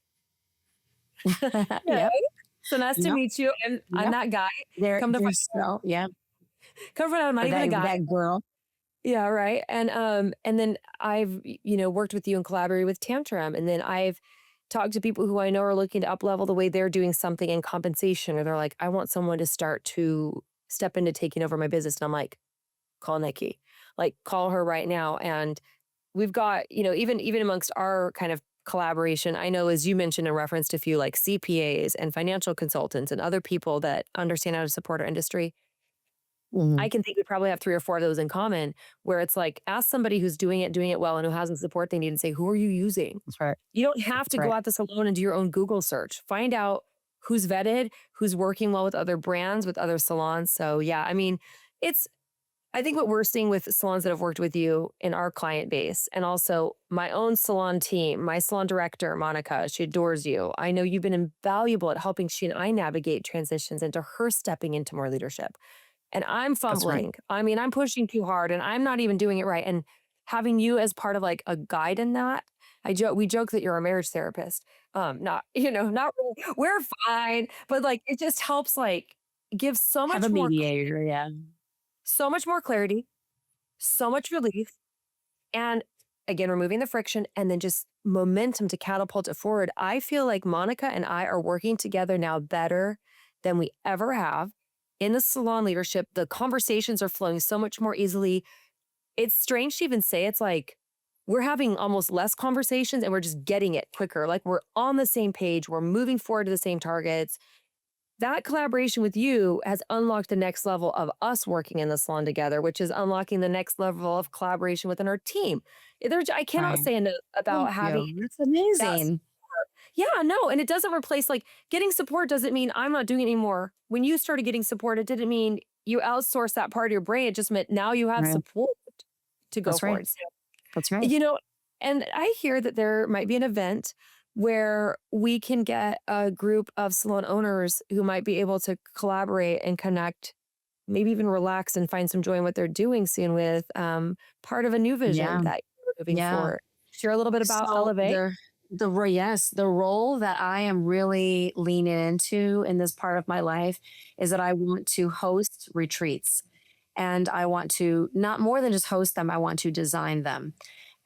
Yeah. Yep. So nice to Yep. meet you. And I'm Yep. that guy. There Come to find there's no yeah, come to find out I'm not or even a guy. that girl. Yeah, right. And then I've worked with you and collaborated with Tantrum. And then I've talked to people who I know are looking to up level the way they're doing something in compensation, or they're like, I want someone to start to step into taking over my business. And I'm like, call Nikki. Like call her right now. And we've got, even amongst our kind of collaboration, I know as you mentioned in reference to a few like CPAs and financial consultants and other people that understand how to support our industry. I Mhm. can think we probably have 3 or 4 of those in common where it's like, ask somebody who's doing it well, and who has the support they need and say, "Who are you using?" That's right. You don't have That's to go right. at this alone and do your own Google search. Find out who's vetted, who's working well with other brands, with other salons. So, yeah, I mean, it's I think what we're seeing with salons that have worked with you in our client base, and also my own salon team, my salon director, Monica, she adores you. I know you've been invaluable at helping she and I navigate transitions into her stepping into more leadership. And I'm That's right. fumbling. I mean, I'm pushing too hard and I'm not even doing it right. And having you as part of like a guide in that, we joke that you're a marriage therapist. Not, not really. We're fine, but like it just helps like give Have a mediator. Yeah. so much more clarity, so much relief, and again, removing the friction and then just momentum to catapult it forward. I feel like Monica and I are working together now better than we ever have in the salon leadership. The conversations are flowing so much more easily. It's strange to even say it's like we're having almost less conversations and we're just getting it quicker. Like we're on the same page, we're moving forward to the same targets. That collaboration with you has unlocked the next level of us working in the salon together, which is unlocking the next level of collaboration within our team. I cannot Right. say enough Thank about having you. That's that amazing. support. Yeah, no, and it doesn't replace like getting support doesn't mean I'm not doing it anymore. When you started getting support, it didn't mean you outsourced that part of your brain. It just meant now you have Right. support to go That's right. forward. So That's right. you know, and I hear that there might be an event where we can get a group of salon owners who might be able to collaborate and connect, maybe even relax and find some joy in what they're doing soon with part of a new vision Yeah. that you're moving Yeah. forward. Share a little bit about So Elevate. yes, the role that I am really leaning into in this part of my life is that I want to host retreats, and I want to not more than just host them, I want to design them.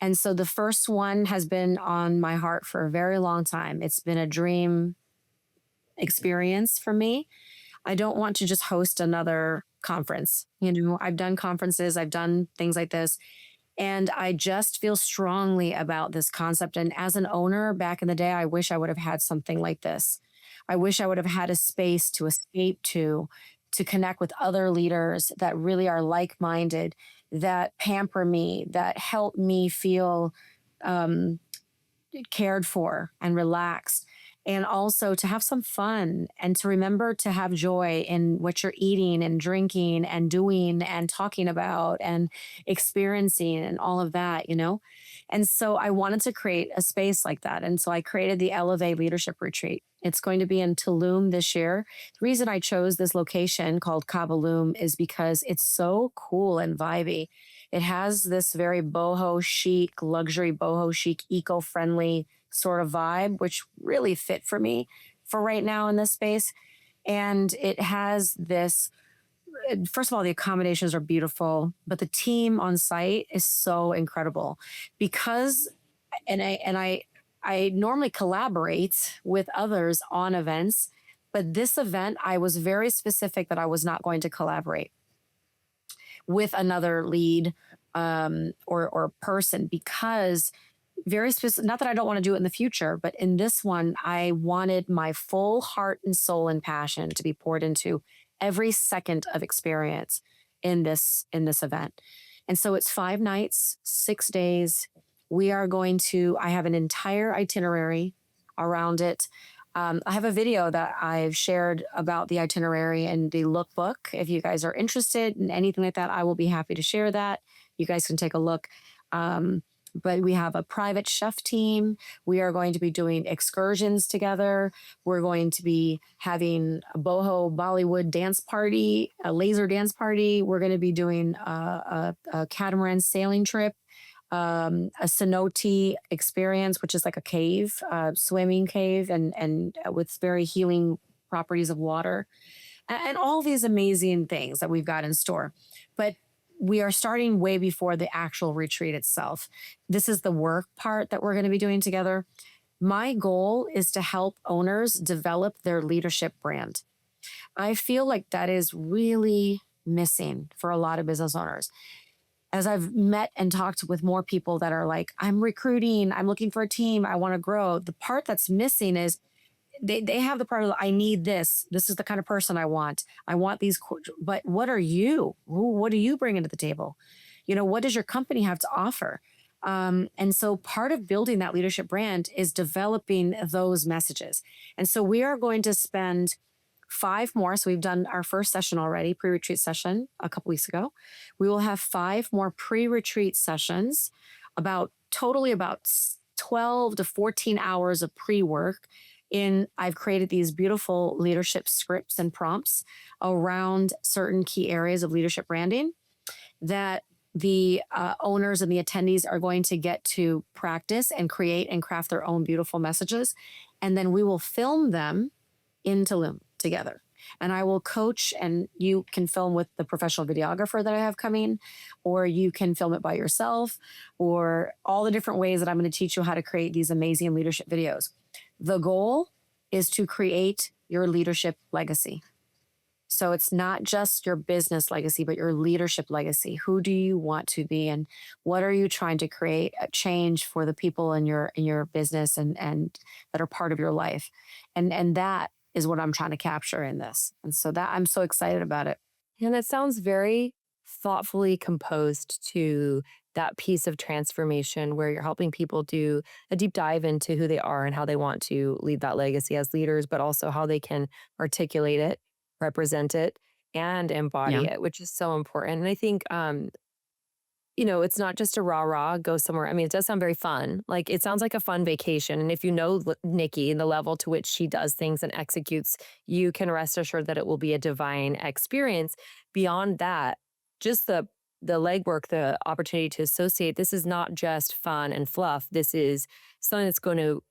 And so the first one has been on my heart for a very long time. It's been a dream experience for me. I don't want to just host another conference. I've done conferences, I've done things like this, and I just feel strongly about this concept. And as an owner back in the day, I wish I would have had something like this. I wish I would have had a space to escape to connect with other leaders that really are like minded, that pamper me, that help me feel um, cared for and relaxed. And also to have some fun and to remember to have joy in what you're eating and drinking and doing and talking about and experiencing and all of that. And so I wanted to create a space like that. And so I created the Elevate Leadership Retreat. It's going to be in Tulum this year. The reason I chose this location called Kabalum is because it's so cool and vibey. It has this very boho chic, luxury boho chic, eco friendly sort of vibe, which really fit for me for right now in this space. And it has this, first of all, the accommodations are beautiful, but the team on site is so incredible because, I normally collaborate with others on events, but this event, I was very specific that I was not going to collaborate with another lead or person because very specific. Not that I don't want to do it in the future, but in this one, I wanted my full heart and soul and passion to be poured into every second of experience in this event. And so it's 5 nights, 6 days. We are going to. I have an entire itinerary around it. I have a video that I've shared about the itinerary and the lookbook. If you guys are interested in anything like that, I will be happy to share that. You guys can take a look. Um, but we have a private chef team. We are going to be doing excursions together. We're going to be having a boho Bollywood dance party, a laser dance party. We're going to be doing a catamaran sailing trip, a cenote experience, which is like a cave, swimming cave, and with very healing properties of water, and all these amazing things that we've got in store. But we are starting way before the actual retreat itself. This is the work part that we're going to be doing together. My goal is to help owners develop their leadership brand. I feel like that is really missing for a lot of business owners. As I've met and talked with more people that are like, I'm recruiting, I'm looking for a team, I want to grow. The part that's missing is they have the part of I need this. This is the kind of person I want. I want these, but what are you? What do you bring into the table? What does your company have to offer? And so part of building that leadership brand is developing those messages. And so we are going to spend 5 more. So we've done our first session already, pre-retreat session a couple weeks ago. We will have 5 more pre-retreat sessions, about totally about 12 to 14 hours of pre-work. I've created these beautiful leadership scripts and prompts around certain key areas of leadership branding that the owners and the attendees are going to get to practice and create and craft their own beautiful messages. And then we will film them in Tulum together. And I will coach, and you can film with the professional videographer that I have coming, or you can film it by yourself, or all the different ways that I'm going to teach you how to create these amazing leadership videos. The goal is to create your leadership legacy. So it's not just your business legacy, but your leadership legacy. Who do you want to be, and what are you trying to create a change for the people in your business and that are part of your life? And that is what I'm trying to capture in this. And so that I'm so excited about it. And that sounds very thoughtfully composed to that piece of transformation where you're helping people do a deep dive into who they are and how they want to lead that legacy as leaders, but also how they can articulate it, represent it, and Yeah. embody it, which is so important. And I think it's not just a rah-rah, go somewhere. I mean, it does sound very fun. Like, it sounds like a fun vacation. And if you know Nikki and the level to which she does things and executes, you can rest assured that it will be a divine experience. Beyond that, just the legwork, the opportunity to associate, this is not just fun and fluff. This is something that's going to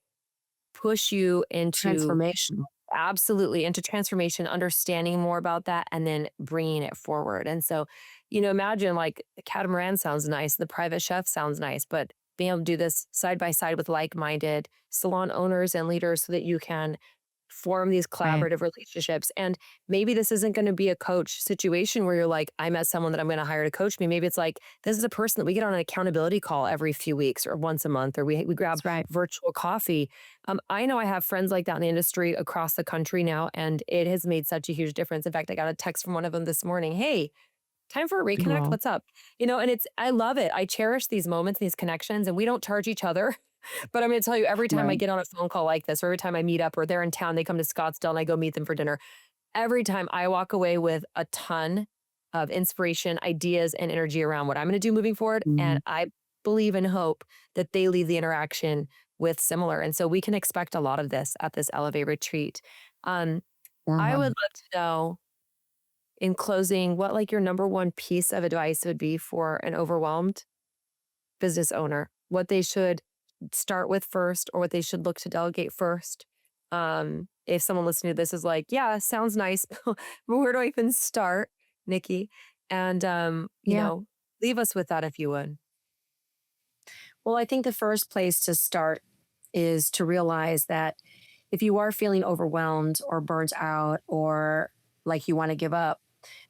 push you into Transformation. absolutely into transformation, understanding more about that, and then bringing it forward. And so, imagine like the catamaran sounds nice, the private chef sounds nice, but being able to do this side by side with like minded salon owners and leaders so that you can form these Right. collaborative relationships. And maybe this isn't going to be a coach situation where you're like, I met someone that I'm going to hire to coach me. Maybe it's like, this is a person that we get on an accountability call every few weeks or once a month, or we grab That's right. virtual coffee. I know I have friends like that in the industry across the country now, and it has made such a huge difference. In fact, I got a text from one of them this morning. Hey, time for a reconnect. Well, What's up? And I love it. I cherish these moments, these connections, and we don't charge each other. But I'm going to tell you, every time I right. get on a phone call like this, or every time I meet up, or they're in town, they come to Scottsdale and I go meet them for dinner. Every time I walk away with a ton of inspiration, ideas, and energy around what I'm going to do moving forward. And Mhm. I believe and hope that they leave the interaction with similar. And so we can expect a lot of this at this Elevate retreat. Um, I would Uh-huh. love to know, in closing, what like your number one piece of advice would be for an overwhelmed business owner, what they should start with first or what they should look to delegate first. If someone listening to this is like, yeah, sounds nice, but where do I even start, Nikki? And, Yeah. leave us with that if you would. Well, I think the first place to start is to realize that if you are feeling overwhelmed or burnt out or like you want to give up,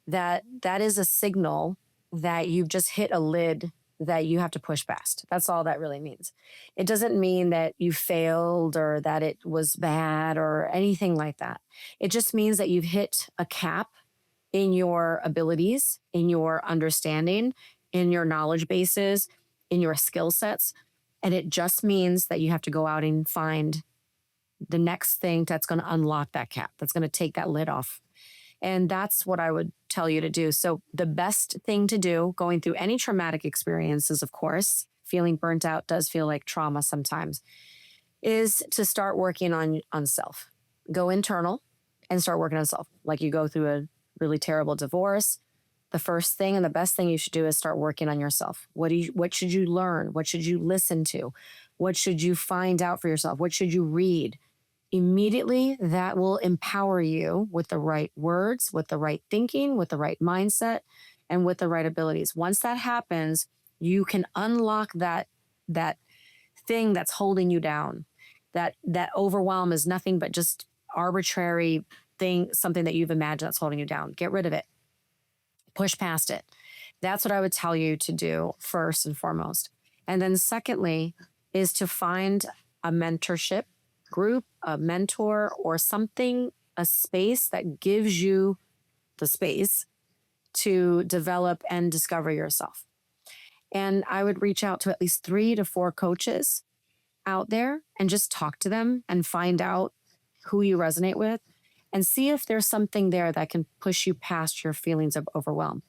that is a signal that you've just hit a lid that you have to push past. That's all that really means. It doesn't mean that you failed or that it was bad or anything like that. It just means that you've hit a cap in your abilities, in your understanding, in your knowledge bases, in your skill sets. And it just means that you have to go out and find the next thing that's going to unlock that cap, that's going to take that lid off. And that's what I would tell you to do. So, the best thing to do going through any traumatic experiences, of course, feeling burnt out does feel like trauma sometimes, is to start working on self. Go internal and start working on self. Like you go through a really terrible divorce, the first thing and the best thing you should do is start working on yourself. What should you learn? What should you listen to? What should you find out for yourself? What should you read? Immediately that will empower you with the right words, with the right thinking, with the right mindset, and with the right abilities. Once that happens, you can unlock that thing that's holding you down. That overwhelm is nothing but just arbitrary thing, something that you've imagined that's holding you down. Get rid of it. Push past it. That's what I would tell you to do first and foremost. And then secondly is to find a mentorship group, a mentor or something, a space that gives you the space to develop and discover yourself. And I would reach out to at least 3 to 4 coaches out there and just talk to them and find out who you resonate with. and see if there's something there that can push you past your feelings of overwhelm.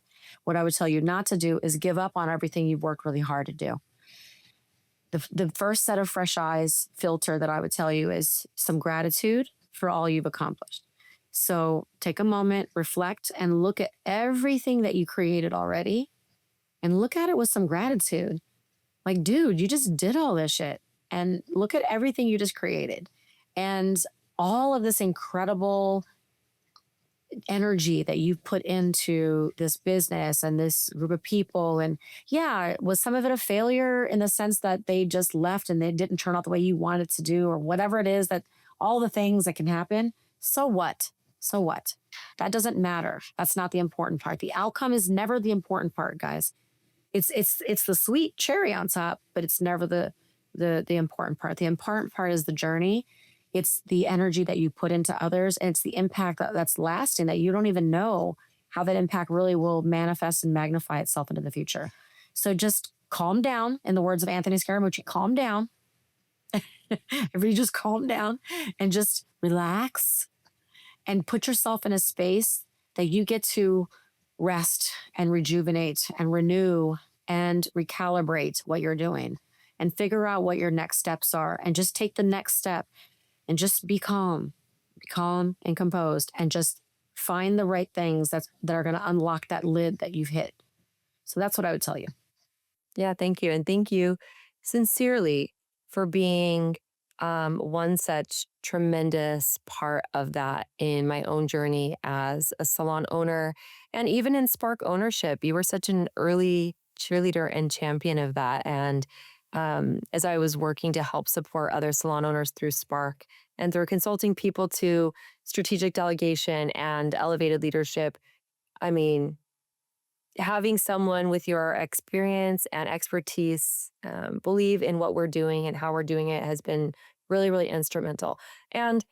What I would tell you not to do is give up on everything you've worked really hard to do. The first set of fresh eyes filter that I would tell you is some gratitude for all you've accomplished. So take a moment, reflect, and look at everything that you created already and look at it with some gratitude. Like, dude, you just did all this shit. And look at everything you just created. And all of this incredible energy that you've put into this business and this group of people. And yeah, was some of it a failure in the sense that they just left and they didn't turn out the way you wanted to do, or whatever it is, that all the things that can happen? So what? So what? That doesn't matter. That's not the important part. The outcome is never the important part, guys. It's the sweet cherry on top, but it's never the important part. The important part is the journey. It's the energy that you put into others, and it's the impact that's lasting, that you don't even know how that impact really will manifest and magnify itself into the future. So just calm down. In the words of Anthony Scaramucci, calm down. If you just calm down and just relax and put yourself in a space that you get to rest and rejuvenate and renew and recalibrate what you're doing and figure out what your next steps are, and just take the next step and just be calm and composed, and just find the right things that are going to unlock that lid that you've hit. So that's what I would tell you. Yeah, thank you. And thank you sincerely for being one such tremendous part of that in my own journey as a salon owner and even in Spark ownership. You were such an early cheerleader and champion of that. And as I was working to help support other salon owners through Spark and through consulting people to strategic delegation and elevated leadership, I mean, having someone with your experience and expertise believe in what we're doing and how we're doing it has been really, really instrumental. And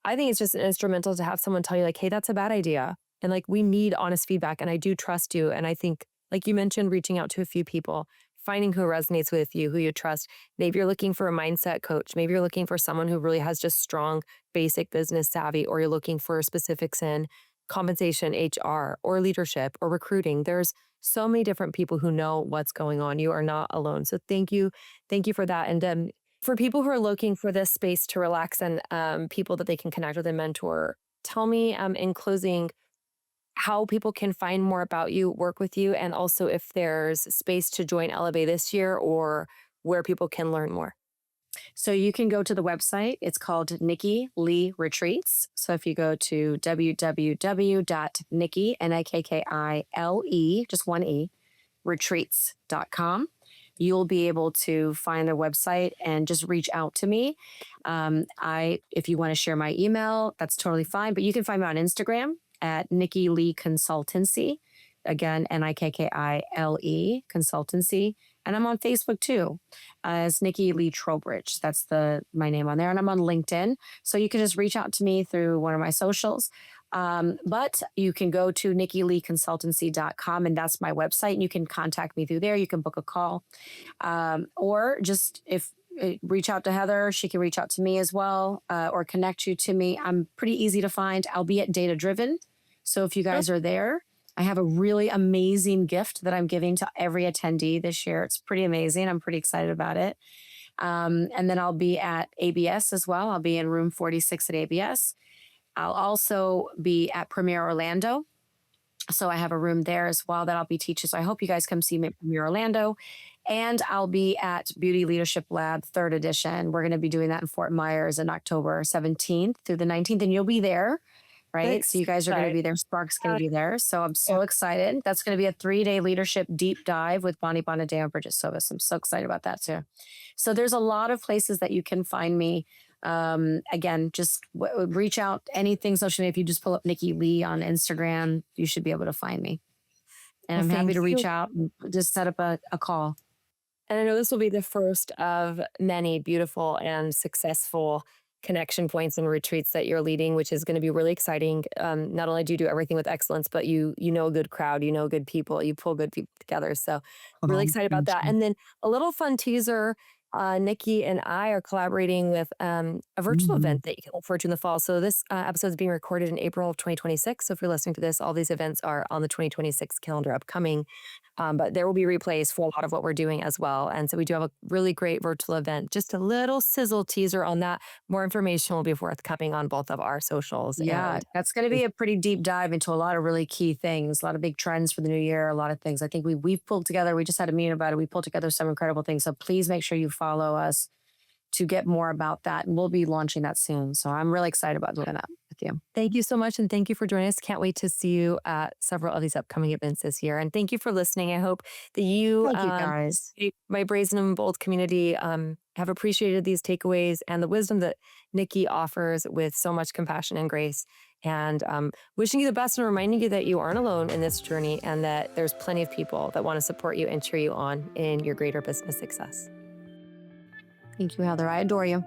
I think it's just instrumental to have someone tell you, like, hey, that's a bad idea. And like, we need honest feedback. And I do trust you. And I think, like you mentioned, reaching out to a few people, finding who resonates with you, who you trust. Maybe you're looking for a mindset coach. Maybe you're looking for someone who really has just strong, basic business savvy, or you're looking for specifics in compensation, HR, or leadership, or recruiting. There's so many different people who know what's going on. You are not alone. So thank you. Thank you for that. And for people who are looking for this space to relax and people that they can connect with and mentor, tell me in closing how people can find more about you, work with you, and also if there's space to join Elevate this year or where people can learn more. So you can go to the website. It's called Nikki Lee Retreats. So if you go to www.nikki, Nikkile, just one E, retreats.com, you'll be able to find the website and just reach out to me. If you want to share my email, that's totally fine. But you can find me on Instagram at Nikki Lee Consultancy. Again, Nikkile Consultancy. And I'm on Facebook too, as Nikki Lee Trowbridge. That's my name on there. And I'm on LinkedIn. So you can just reach out to me through one of my socials. But you can go to NikkiLeeConsultancy.com, and that's my website. And you can contact me through there. You can book a call. Or just reach out to Heather. She can reach out to me as well, or connect you to me. I'm pretty easy to find. I'll be at Data Driven. So if you guys are there, I have a really amazing gift that I'm giving to every attendee this year. It's pretty amazing. I'm pretty excited about it. And then I'll be at ABS as well. I'll be in room 46 at ABS. I'll also be at Premier Orlando. So I have a room there as well that I'll be teaching. So I hope you guys come see me at Premier Orlando. And I'll be at Beauty Leadership Lab 3rd edition. We're going to be doing that in Fort Myers on October 17th through the 19th. And you'll be there. Right. So you guys are going to be there. Spark's going to be there. So I'm so excited. That's going to be a 3-day leadership deep dive with Bonnie Bonadeo and Bridget Sovis. I'm so excited about that too. So there's a lot of places that you can find me. Again, just reach out, anything social media. If you just pull up Nikki Lee on Instagram, you should be able to find me. And I'm happy to reach out and just set up a call. And I know this will be the first of many beautiful and successful connection points and retreats that you're leading, which is going to be really exciting. Not only do you do everything with excellence, but you know a good crowd, you know good people, you pull good people together. So really excited about that. And then a little fun teaser. Nikki and I are collaborating with a virtual Mhm. event that you can look forward to in the fall. So this episode is being recorded in April of 2026. So if you're listening to this, all these events are on the 2026 calendar upcoming. But there will be replays for a lot of what we're doing as well. And so we do have a really great virtual event. Just a little sizzle teaser on that. More information will be forthcoming on both of our socials. Yeah, And that's going to be a pretty deep dive into a lot of really key things, a lot of big trends for the new year, a lot of things. I think we've pulled together. We just had a meeting about it. We pulled together some incredible things. So please make sure you follow us to get more about that, and we'll be launching that soon. So I'm really excited about doing that with you. thank you so much. And thank you for joining us. Can't wait to see you at several of these upcoming events this year. And thank you for listening. I hope that you, Thank you, guys. my Brazen and Bold community, have appreciated these takeaways and the wisdom that Nikki offers with so much compassion and grace. And wishing you the best and reminding you that you aren't alone in this journey and that there's plenty of people that want to support you and cheer you on in your greater business success. Thank you, Heather. I adore you.